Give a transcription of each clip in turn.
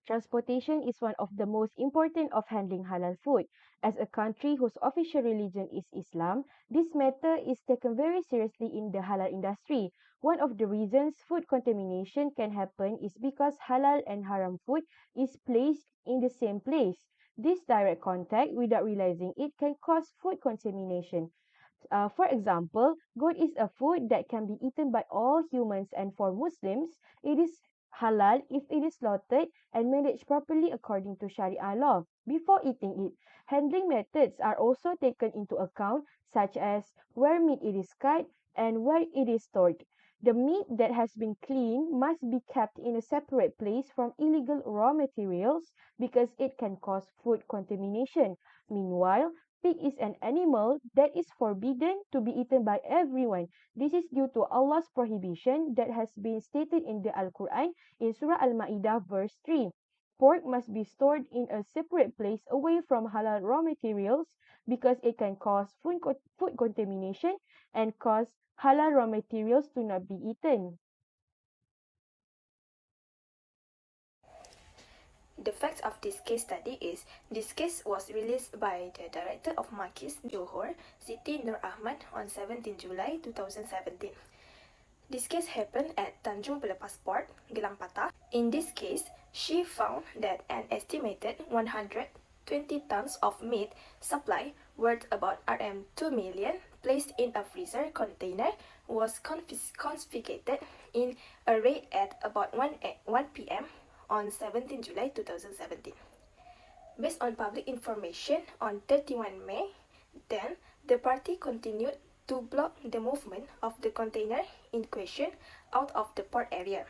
Transportation is one of the most important of handling halal food. As a country whose official religion is Islam, this matter is taken very seriously in the halal industry. One of the reasons food contamination can happen is because halal and haram food is placed in the same place. This direct contact, without realizing it, can cause food contamination. For example, goat is a food that can be eaten by all humans, and for Muslims, it is halal if it is slaughtered and managed properly according to Sharia law. Before eating it, handling methods are also taken into account, such as where meat it is cut and where it is stored. The meat that has been cleaned must be kept in a separate place from illegal raw materials because it can cause food contamination. Meanwhile, pig is an animal that is forbidden to be eaten by everyone. This is due to Allah's prohibition that has been stated in the Al-Quran in Surah Al-Ma'idah verse 3. Pork must be stored in a separate place away from halal raw materials because it can cause food contamination and cause halal raw materials to not be eaten. The facts of this case study is, this case was released by the Director of Makis Johor, Siti Nur Ahmad on 17 July 2017. This case happened at Tanjung Pelepas Port, Gelang Patah. In this case, she found that an estimated 120 tons of meat supply worth about Rm 2 million placed in a freezer container was confiscated in a raid at about 1 p.m. on 17 July 2017. Based on public information on 31 May, then the party continued to block the movement of the container in question out of the port area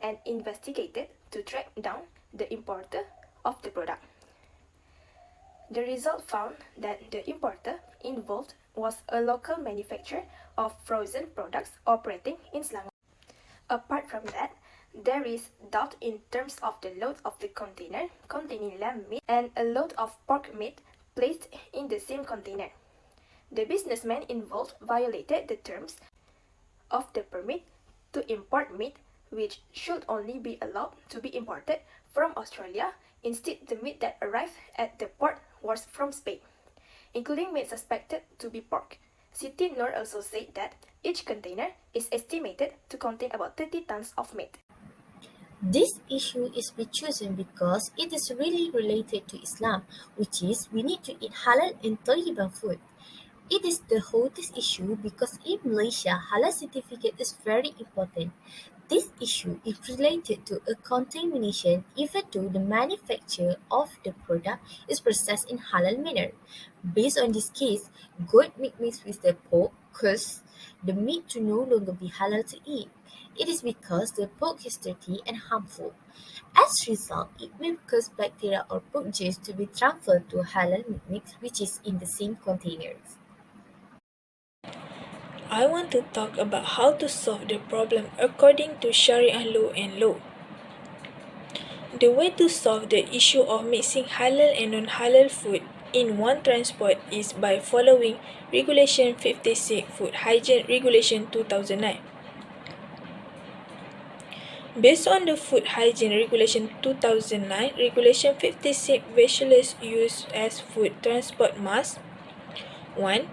and investigated to track down the importer of the product. The result found that the importer involved was a local manufacturer of frozen products operating in Selangor. Apart from that, there is doubt in terms of the load of the container containing lamb meat and a load of pork meat placed in the same container. The businessman involved violated the terms of the permit to import meat, which should only be allowed to be imported from Australia. Instead, the meat that arrived at the port was from Spain, including meat suspected to be pork. Siti Nur also said that each container is estimated to contain about 30 tons of meat. This issue is be chosen because it is really related to Islam, which is we need to eat halal and thayyibah food. It is the hottest issue because in Malaysia, halal certificate is very important. This issue is related to a contamination even though the manufacture of the product is processed in halal manner. Based on this case, goat meat mixed with the pork causes the meat to no longer be halal to eat. It is because the pork is dirty and harmful. As a result, it may cause bacteria or pork juice to be transferred to halal meat mix which is in the same containers. I want to talk about how to solve the problem according to Sharia law and law. The way to solve the issue of mixing halal and non-halal food in one transport is by following Regulation 56 Food Hygiene Regulation 2009. Based on the Food Hygiene Regulation 2009, Regulation 56 vessels used as food transport must 1.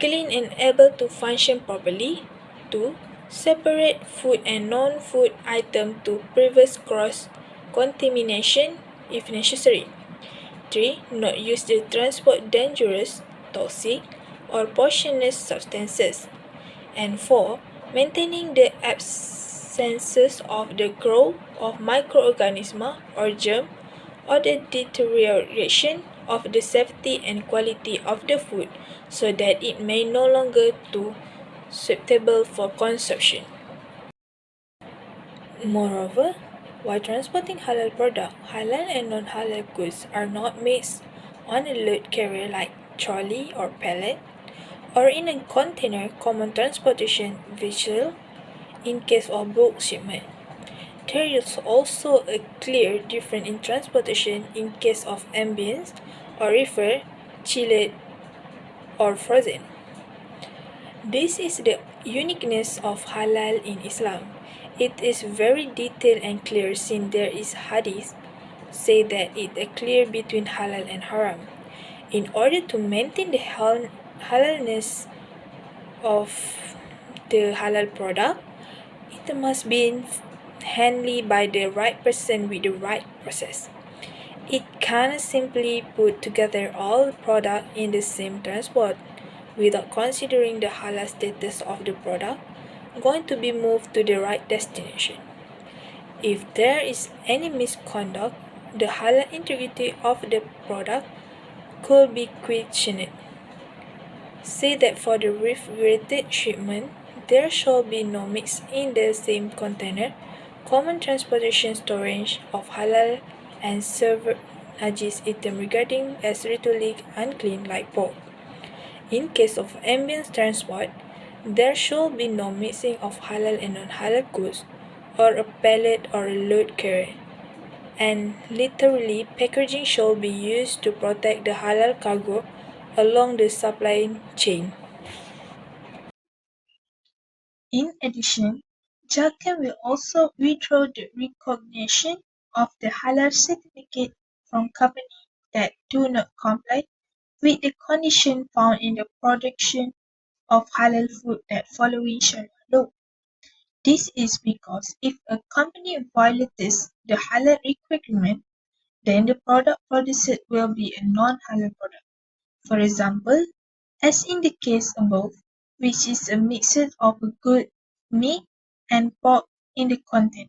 Clean and able to function properly. 2. Separate food and non-food items to prevent cross-contamination if necessary. 3. Not use the transport dangerous, toxic, or poisonous substances. And 4. Maintaining the absences of the growth of microorganisms or germ or the deterioration of the safety and quality of the food so that it may no longer be suitable for consumption. Moreover, while transporting halal products, halal and non-halal goods are not mixed on a load carrier like trolley or pallet, or in a container common transportation vessel in case of bulk shipment. There is also a clear difference in transportation in case of ambient or reefer, chilled, or frozen. This is the uniqueness of halal in Islam. It is very detailed and clear since there is hadith say that it is clear between halal and haram. In order to maintain the halalness of the halal product, it must be handled by the right person with the right process. It cannot simply put together all product in the same transport without considering the halal status of the product going to be moved to the right destination. If there is any misconduct, the halal integrity of the product could be questioned. Say that for the refrigerated shipment, there shall be no mix in the same container, common transportation storage of halal and served najis item regarding as ritually unclean like pork. In case of ambient transport, there should be no mixing of halal and non-halal goods, or a pallet or a load carrier. And literally, packaging should be used to protect the halal cargo along the supply chain. In addition, JACA will also withdraw the recognition of the Halal certificate from companies that do not comply with the conditions found in the production of halal food that following Sharia law. This is because if a company violates the halal requirement, then the product produced will be a non-halal product. For example, as in the case above, which is a mixture of a good meat and pork in the container.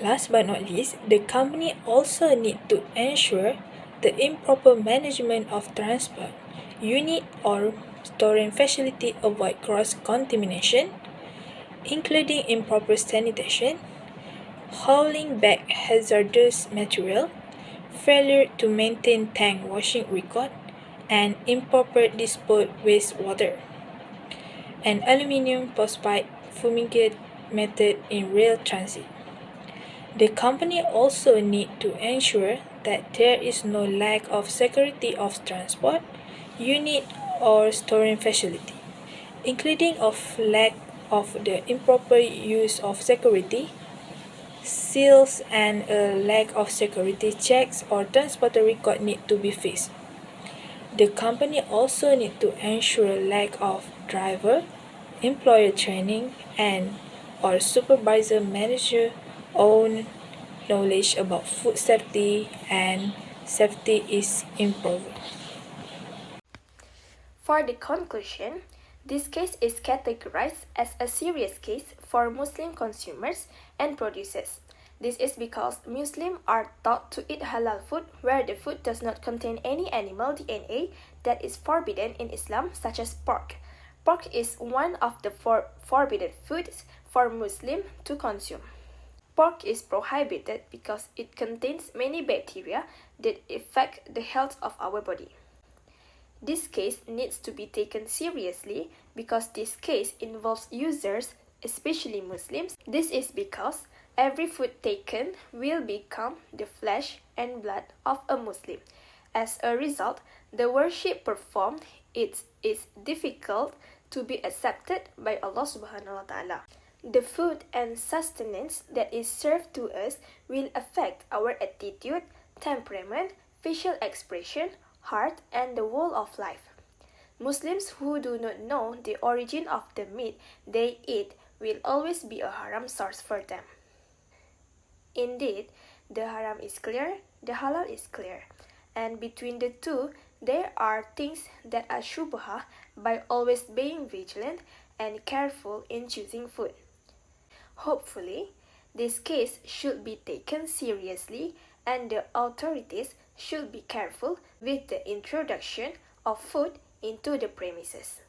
Last but not least, the company also need to ensure the improper management of transport unit or storing facility avoid cross-contamination, including improper sanitation, hauling back hazardous material, failure to maintain tank washing record, and improper disposed wastewater. An aluminum phosphide fumigate method in rail transit. The company also need to ensure that there is no lack of security of transport, unit or storing facility, including of lack of the improper use of security, seals and a lack of security checks or transporter record need to be fixed. The company also need to ensure lack of driver, employer training and or supervisor manager own knowledge about food safety and safety is improved. For the conclusion, this case is categorized as a serious case for Muslim consumers and producers. This is because Muslims are taught to eat halal food where the food does not contain any animal DNA that is forbidden in Islam, such as pork. Pork is one of the four forbidden foods for Muslims to consume. Pork is prohibited because it contains many bacteria that affect the health of our body. This case needs to be taken seriously because this case involves users, especially Muslims. This is because every food taken will become the flesh and blood of a Muslim. As a result, the worship performed is difficult to be accepted by Allah subhanahu wa ta'ala. The food and sustenance that is served to us will affect our attitude, temperament, facial expression, heart, and the whole of life. Muslims who do not know the origin of the meat they eat will always be a haram source for them. Indeed, the haram is clear, the halal is clear, and between the two, there are things that are shubha by always being vigilant and careful in choosing food. Hopefully, this case should be taken seriously and the authorities should be careful with the introduction of food into the premises.